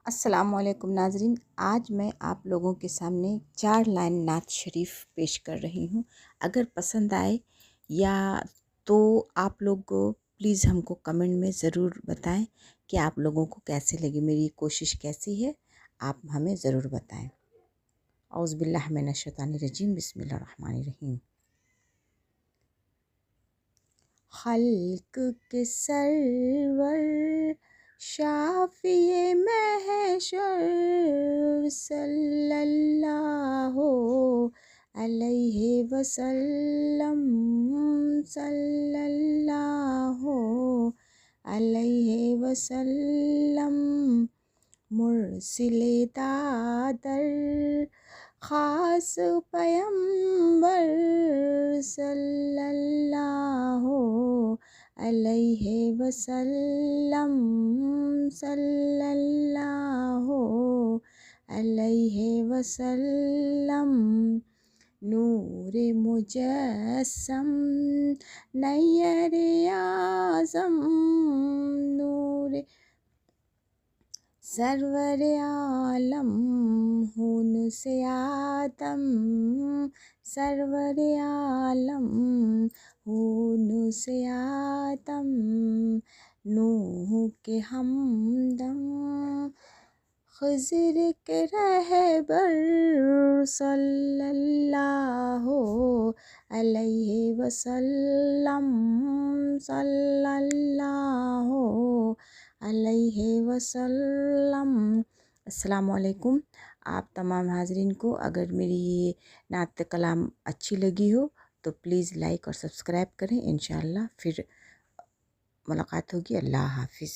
السلام علیکم ناظرین، آج میں آپ لوگوں کے سامنے 4 لائن نعت شریف پیش کر رہی ہوں۔ اگر پسند آئے یا تو آپ لوگ پلیز ہم کو کمنٹ میں ضرور بتائیں کہ آپ لوگوں کو کیسے لگی، میری کوشش کیسی ہے، آپ ہمیں ضرور بتائیں۔ اعوذ باللہ من الشیطان الرجیم، بسم اللہ الرحمن الرحیم۔ خلق کے سرور شافی محشر صلی اللہ علیہ وسلم، صلی اللہ علیہ وسلم، مرسل دادر خاص پیمبر صلی اللہ علیہ وسلم، صلی اللہ علیہ وسلم، نور مجسم نیر اعظم، نور سرور عالم، ہون سے آدم، سرور عالم، ہون سے آدم، نوح کے ہمدم، خضر کے رہبر صلی اللہ علیہ وسلم، صلی اللہ علیہ وسلم۔ السلام علیکم۔ آپ تمام حاضرین کو اگر میری یہ نعت کلام اچھی لگی ہو تو پلیز لائک اور سبسکرائب کریں۔ انشاءاللہ پھر ملاقات ہوگی۔ اللہ حافظ۔